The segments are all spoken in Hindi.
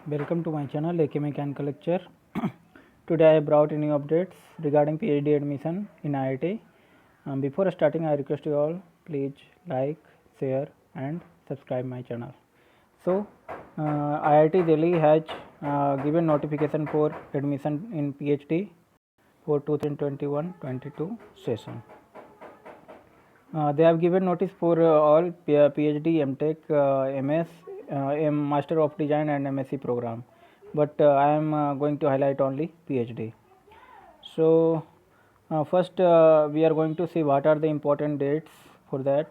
Welcome to my channel AK Mechanical Lecture. Today I brought new updates regarding PhD admission in IIT. Before starting, I request you all please like, share and subscribe my channel. So IIT Delhi has given notification for admission in PhD for 2021-22 session. They have given notice for all PhD, MTech, MS, Master of Design and MSc program, but I am going to highlight only PhD. So first we are going to see what are the important dates for that.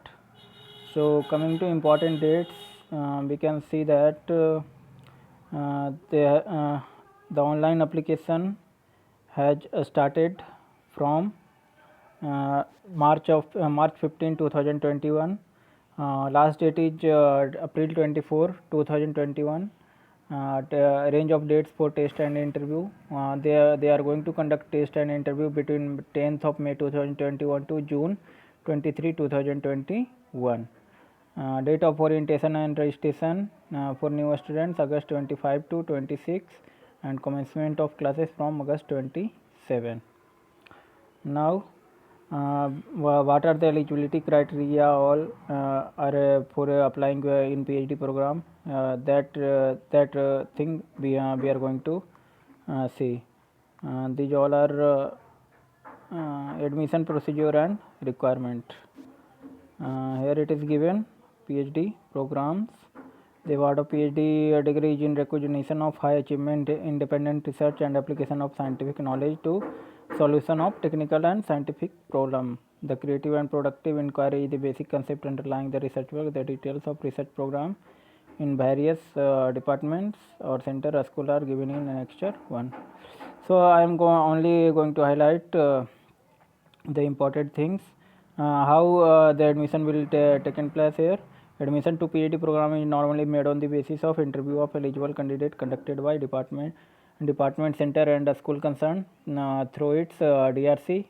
So coming to important dates, we can see that the online application has started from March 15, 2021. Last date is April 24, 2021. Range of dates for test and interview. They are going to conduct test and interview between 10th of May 2021 to June 23, 2021. Date of orientation and registration for new students August 25 to 26, and commencement of classes from August 27. Now what are the eligibility criteria all are for applying in PhD program, that thing we are going to see. These all are admission procedure and requirement. Here it is given PhD programs. The award of PhD degree is in recognition of high achievement, independent research and application of scientific knowledge to solution of technical and scientific problem. The creative and productive inquiry is the basic concept underlying the research work. The details of research program in various departments or center or school are given in annexure 1. So I am only going to highlight the important things. How the admission will taken place here. Admission to PhD program is normally made on the basis of interview of eligible candidate conducted by department, center and school concerned through its DRC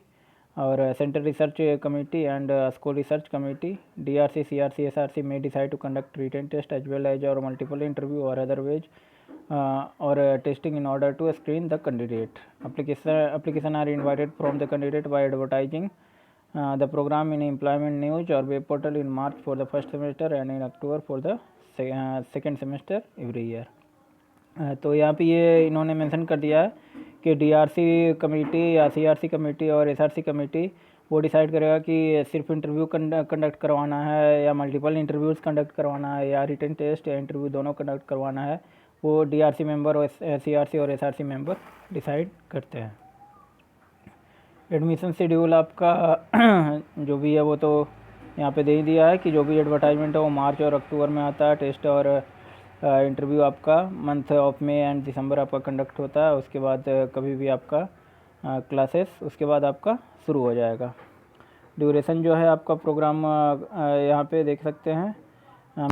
or Center Research Committee and School Research Committee. DRC, CRC, SRC may decide to conduct written test as well as or multiple interview or other ways or testing in order to screen the candidate. Application are invited from the candidate by advertising the program in employment news or web portal in March for the first semester and in October for the second semester every year. तो यहाँ पे ये इन्होंने मेंशन कर दिया है कि डीआरसी कमेटी या सीआरसी कमेटी और एसआरसी कमेटी वो डिसाइड करेगा कि सिर्फ इंटरव्यू कंडक्ट करवाना है या मल्टीपल इंटरव्यूज़ कंडक्ट करवाना है या रिटन टेस्ट या इंटरव्यू दोनों कंडक्ट करवाना है, वो डीआरसी मेंबर और सीआरसी और एसआरसी मेंबर डिसाइड करते हैं. एडमिशन शेड्यूल आपका जो भी है वो तो यहाँ पे दे ही दिया है कि जो भी एडवर्टाइजमेंट है वो मार्च और अक्टूबर में आता है. टेस्ट और इंटरव्यू आपका मंथ ऑफ मई एंड दिसंबर आपका कंडक्ट होता है. उसके बाद कभी भी आपका क्लासेस उसके बाद आपका शुरू हो जाएगा. ड्यूरेशन जो है आपका प्रोग्राम यहाँ पे देख सकते हैं.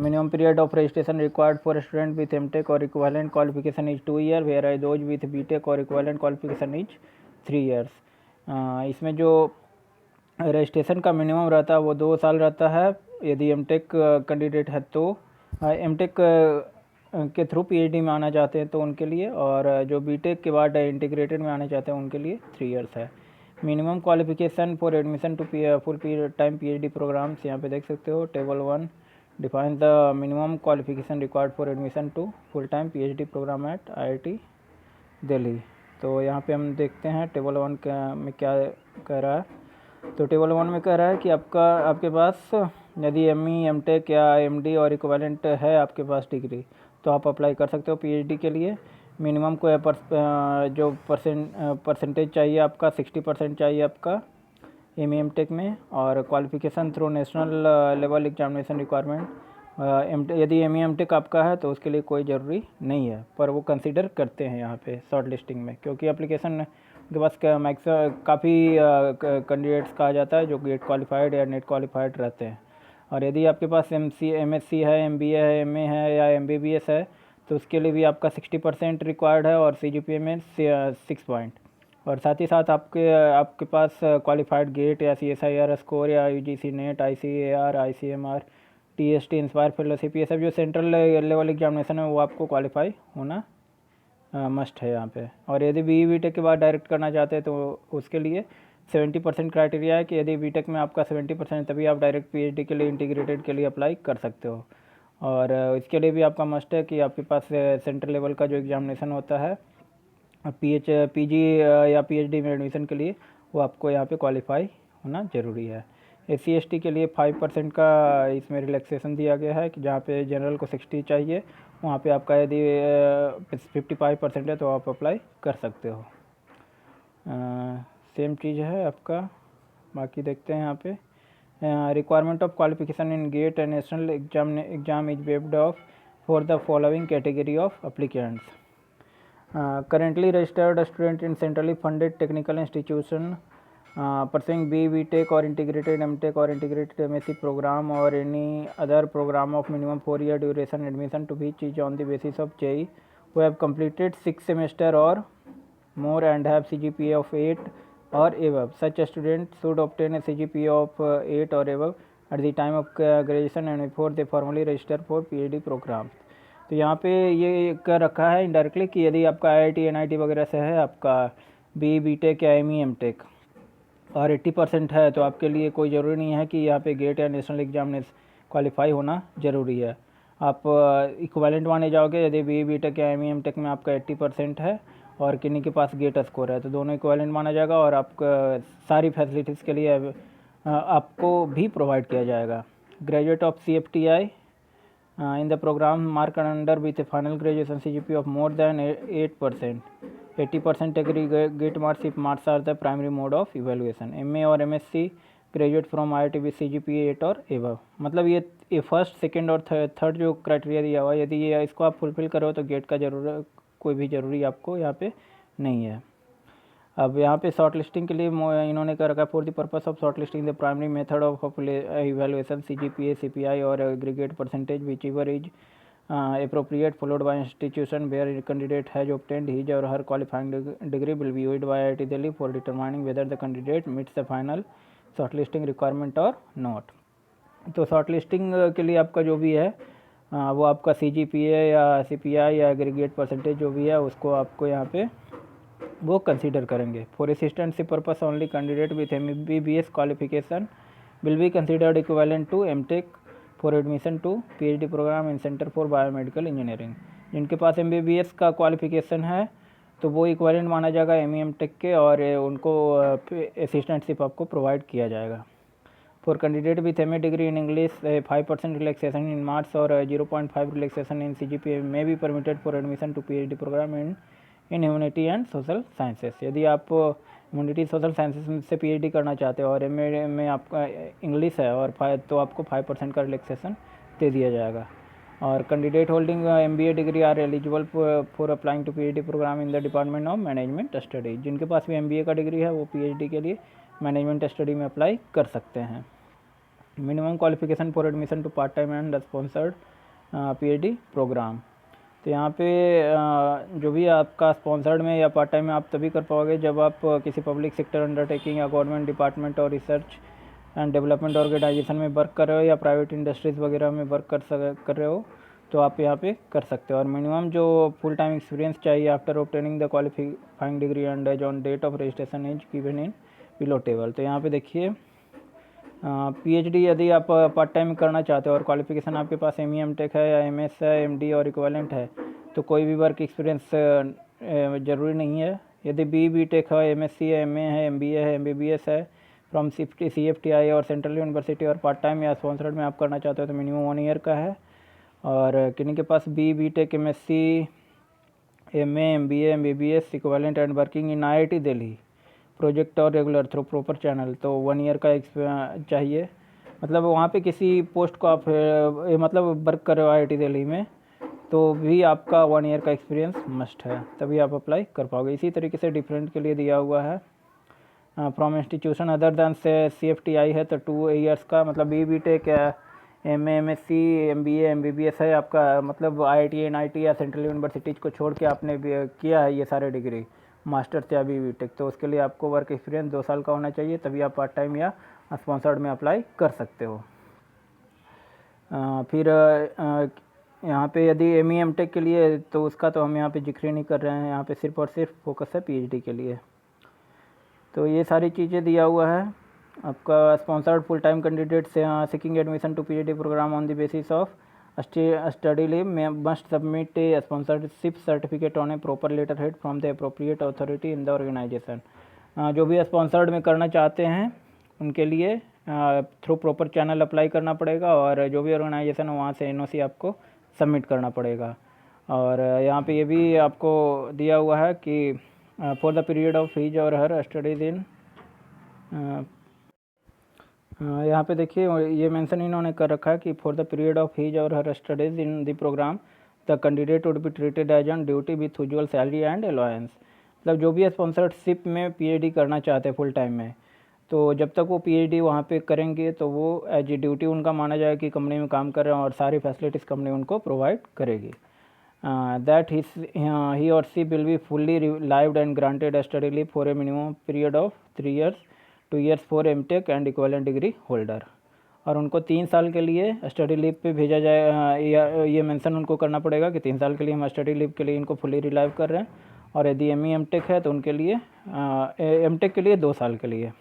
Minimum period of registration required for student with MTech or equivalent qualification is 2 year, whereas those with BTech or equivalent qualification is 3 years. इसमें जो रजिस्ट्रेशन का मिनिमम रहता है वो 2 साल रहता है यदि एमटेक कैंडिडेट है तो. एमटेक के थ्रू पीएचडी में आना चाहते हैं तो उनके लिए, और जो बीटेक के बाद इंटीग्रेटेड में आना चाहते हैं उनके लिए 3 ईयर्स है. Minimum qualification for admission to full time PhD programmes यहाँ पे देख सकते हो. Table 1 define the minimum qualification required for admission to full time PhD programme at IIT Delhi. तो यहाँ पे हम देखते हैं टेबल 1 में क्या कह रहा है. तो टेबल 1 में कह रहा है कि आपके पास यदि एमई, एमटेक या एमडी और इक्विवेलेंट है आपके पास डिग्री तो आप अप्लाई कर सकते हो पीएचडी के लिए. मिनिमम को जो परसेंटेज चाहिए आपका 60% चाहिए आपका एमई एमटेक में, और qualification through national level examination requirement. यदि एम एमटेक आपका है तो उसके लिए कोई ज़रूरी नहीं है, पर वो कंसीडर करते हैं यहाँ पे शॉर्ट लिस्टिंग में, क्योंकि एप्लीकेशन के पास काफ़ी कैंडिडेट्स कहा जाता है जो गेट क्वालिफाइड या नेट क्वालिफाइड रहते हैं. और यदि आपके पास एमएससी है, एमबीए है, एमए है या एमबीबीएस है तो उसके लिए भी आपका 60% रिक्वायर्ड है और सीजीपीए में 6 पॉइंट. और साथ ही साथ आपके पास क्वालिफाइड गेट या सीएसआईआर स्कोर या UGC net, ICAR, ICMR, TST, inspire fellowship, ये सब जो सेंट्रल लेवल एग्जामिनेशन है वो आपको क्वालिफाई होना मस्ट है यहाँ पे। और यदि BE-BTech के बाद डायरेक्ट करना चाहते हैं तो उसके लिए 70% क्राइटेरिया है कि यदि BTech में आपका 70% तभी आप डायरेक्ट PhD के लिए इंटीग्रेटेड के लिए अप्लाई कर सकते हो। और इसके लिए भी आपका मस्ट है कि आपके पास सेंट्रल लेवल का जो एग्जामिनेशन होता है PG या PhD में एडमिशन के लिए, वो आपको यहाँ पे क्वालिफाई होना ज़रूरी है। SC/ST के लिए 5% का इसमें रिलैक्सेशन दिया गया है कि जहाँ पे जनरल को 60 चाहिए, वहाँ पे आपका यदि 55% है तो आप अप्लाई कर सकते हो। सेम चीज़ है आपका। बाकी देखते हैं यहाँ पे requirement of qualification in GATE and national exam is waived off for the following category of applicants. Currently registered student in centrally funded technical institution pursuing BE-BTech or integrated MTech or integrated MSc program or any other program of minimum 4-year duration, admission to which is on the basis of JEE, who have completed 6 semester or more and have CGPA of 8 or above. Such a student should obtain a CGPA of 8 or above at the time of graduation and before they formally register for PhD programs. तो यहाँ पे ये कर रखा है इनडायरेक्टली कि यदि आपका IIT NIT वगैरह से है आपका BE-BTech या ME MTech और 80% है, तो आपके लिए कोई ज़रूरी नहीं है कि यहाँ पे गेट या नेशनल एग्जाम में क्वालिफाई होना ज़रूरी है। आप इक्विवेलेंट माने जाओगे यदि BE-BTech या ME MTech में आपका 80% है और किन्हीं के पास गेट स्कोर है, तो दोनों इक्विवेलेंट माना जाएगा और आपका सारी फैसिलिटीज़ के लिए आपको भी प्रोवाइड किया जाएगा। Graduate of CFTI in the program marked under with a final graduation CGPA of more than 8%. 80% aggregate marks if marks are the primary mode of evaluation. MA और MSc graduate from IIT with CGPA 8 और above. मतलब ये फर्स्ट सेकेंड और थर्ड जो क्राइटेरिया दिया हुआ है, यदि ये इसको आप फुलफिल करो तो गेट का जरूर कोई भी ज़रूरी आपको यहाँ पे नहीं है। अब यहाँ पे शॉर्ट लिस्टिंग के लिए इन्होंने कर रखा है for the purpose of short listing the primary method of evaluation CGPA CPI और aggregate percentage which ever is appropriate followed by institution where a candidate has obtained his or her qualifying degree will be viewed by IIT Delhi for determining whether the candidate meets the final shortlisting requirement or not. तो शॉर्ट लिस्टिंग के लिए आपका जो भी है वो आपका CGPA या CPI या एग्रीगेट परसेंटेज जो भी है उसको आपको यहाँ पे वो कंसीडर करेंगे। For assistantship purpose only candidate with MBBS qualification will be considered equivalent to MTech for admission to PhD programme in centre for biomedical engineering. जिनके पास MBBS का क्वालिफिकेशन है तो वो इक्विवेलेंट माना जाएगा ME MTech के और उनको असिस्टेंटशिप आपको प्रोवाइड किया जाएगा। For candidate with MA degree in English 5% relaxation in marks और 0.5 relaxation in CGPA may be permitted for admission to PhD programme in humanity and social sciences. यदि आप ह्यूमैनिटी सोशल साइंसेस से PhD करना चाहते हो और MA में आपका इंग्लिश है और तो आपको 5% का रिलैक्सेशन दे दिया जाएगा। और candidate holding MBA degree are eligible for applying to PhD programme in the department of management study. जिनके पास भी MBA का डिग्री है वो PhD के लिए मैनेजमेंट स्टडी में अप्लाई कर सकते हैं। Minimum qualification for admission to part time and sponsored PhD programme. तो यहाँ पे जो भी आपका स्पॉन्सर्ड में या पार्ट टाइम में आप तभी कर पाओगे जब आप किसी पब्लिक सेक्टर अंडरटेकिंग या गवर्नमेंट डिपार्टमेंट और रिसर्च एंड डेवलपमेंट ऑर्गेनाइजेशन में वर्क कर रहे हो या प्राइवेट इंडस्ट्रीज़ वगैरह में वर्क कर रहे हो तो आप यहाँ पे कर सकते हो। और मिनिमम जो फुल टाइम एक्सपीरियंस चाहिए after obtaining the qualifying degree and age on date of registration is given in below table. तो यहाँ पे देखिए PhD यदि आप पार्ट टाइम करना चाहते हो और क्वालिफिकेशन आपके पास ME MTech है या MS है MD और इक्विवेलेंट है तो कोई भी वर्क एक्सपीरियंस ज़रूरी नहीं है। यदि BE-BTech है MSc है MA है MBA है MBBS है फ्रॉम CFTI और सेंट्रल यूनिवर्सिटी और पार्ट टाइम या स्पॉन्सर्ड में आप करना चाहते हो तो मिनिमम 1 ईयर का है। और किन्हीं के पास BE-BTech MSc MA MBA MBBS equivalent and working in IIT Delhi project और रेगुलर थ्रू प्रॉपर चैनल तो 1 ईयर का चाहिए। मतलब वहाँ पे किसी पोस्ट को आप मतलब वर्क कर रहे हो IIT दिल्ली में तो भी आपका 1 ईयर का एक्सपीरियंस मस्ट है, तभी आप अप्लाई कर पाओगे। इसी तरीके से डिफरेंट के लिए दिया हुआ है फ्रॉम इंस्टीट्यूशन अदर दैन से CFTI है तो 2 ईयर्स का मतलब BE-BTech MA MSc MBA MBBS है आपका मतलब IIT NIT या सेंट्रल यूनिवर्सिटीज़ को छोड़ के आपने किया है ये सारे डिग्री मास्टर्स या BE-BTech तो उसके लिए आपको वर्क एक्सपीरियंस 2 साल का होना चाहिए तभी आप पार्ट टाइम या स्पॉन्सर्ड में अप्लाई कर सकते हो। फिर यहाँ पे यदि एम ई एम टेक के लिए तो उसका तो हम यहाँ पे जिक्र ही नहीं कर रहे हैं, यहाँ पे सिर्फ और सिर्फ फोकस है पीएचडी के लिए। तो ये सारी चीज़ें दिया हुआ है आपका। Sponsored full time candidate seeking admission to PhD programme on the basis of study leave must submit a sponsorship certificate on a proper letter head from the appropriate authority in the organisation. जो भी स्पॉन्सर्ड में करना चाहते हैं उनके लिए थ्रू प्रॉपर चैनल अप्लाई करना पड़ेगा, और जो भी ऑर्गेनाइजेशन है वहाँ से एनओसी आपको सबमिट करना पड़ेगा। और यहाँ पे ये भी आपको दिया हुआ है कि for the period of his or her studies इन, यहाँ पे देखिए ये मेंशन इन्होंने कर रखा है कि for the period of his or her studies in the programme the candidate would be treated as on duty with usual salary and allowance. मतलब जो भी स्पॉन्सरशिप में पीएचडी करना चाहते हैं फुल टाइम में, तो जब तक वो पीएचडी वहाँ पे करेंगे तो वो एज ए ड्यूटी उनका माना जाएगा कि कंपनी में काम कर रहे हैं और सारी फैसिलिटीज़ कंपनी उनको प्रोवाइड करेगी। That he or she will be fully relieved and granted study leave for a minimum period of 3 years, 2 years for MTech and equivalent degree holder. और उनको 3 साल के लिए स्टडी लीव पे भेजा जाए, ये मेंशन उनको करना पड़ेगा कि 3 साल के लिए हम स्टडी लीव के लिए इनको फुली रिलाइव कर रहे हैं। और यदि एम टेक है तो उनके लिए एमटेक के लिए 2 साल के लिए।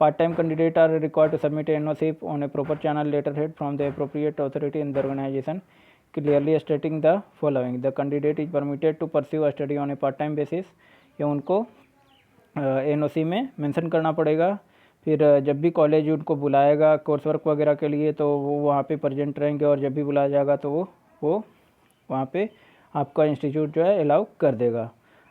Part-time candidate are required to submit a NOC on a proper channel letterhead from the appropriate authority in the organization, clearly stating the following: the candidate is permitted to pursue a study on a part-time basis। ये उनको NOC में मेंशन करना पड़ेगा। फिर जब भी कॉलेज उनको बुलाएगा कोर्स वर्क वगैरह के लिए तो वो वहाँ पे प्रेजेंट रहेंगे, और जब भी बुलाया जाएगा तो वो वहाँ पे आपका इंस्टीट्यूट जो है अलाउ कर देगा।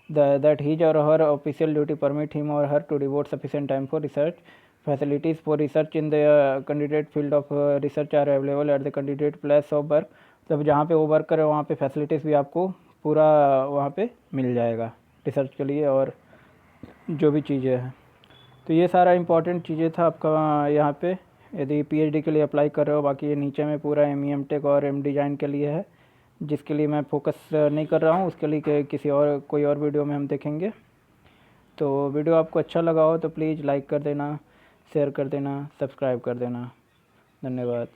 that his or her official duty permit him or her to devote sufficient time for research। facilities for research in the candidate field of research are available at the candidate place of work। तब जहाँ पे वो वर्क करे वहाँ पे फैसिलिटीज़ भी आपको पूरा वहाँ पे मिल जाएगा रिसर्च के लिए और जो भी चीज़ें हैं। तो ये सारा इम्पोर्टेंट चीज़ें था आपका यहाँ पे यदि पीएचडी के लिए अप्लाई कर रहे हो। बाकी ये नीचे में पूरा एम टेक और एम डिज़ाइन के लिए है, जिसके लिए मैं फोकस नहीं कर रहा हूँ, उसके लिए किसी और कोई और वीडियो में हम देखेंगे। तो वीडियो आपको अच्छा लगा हो तो प्लीज़ लाइक कर देना, शेयर कर देना, सब्सक्राइब कर देना। धन्यवाद।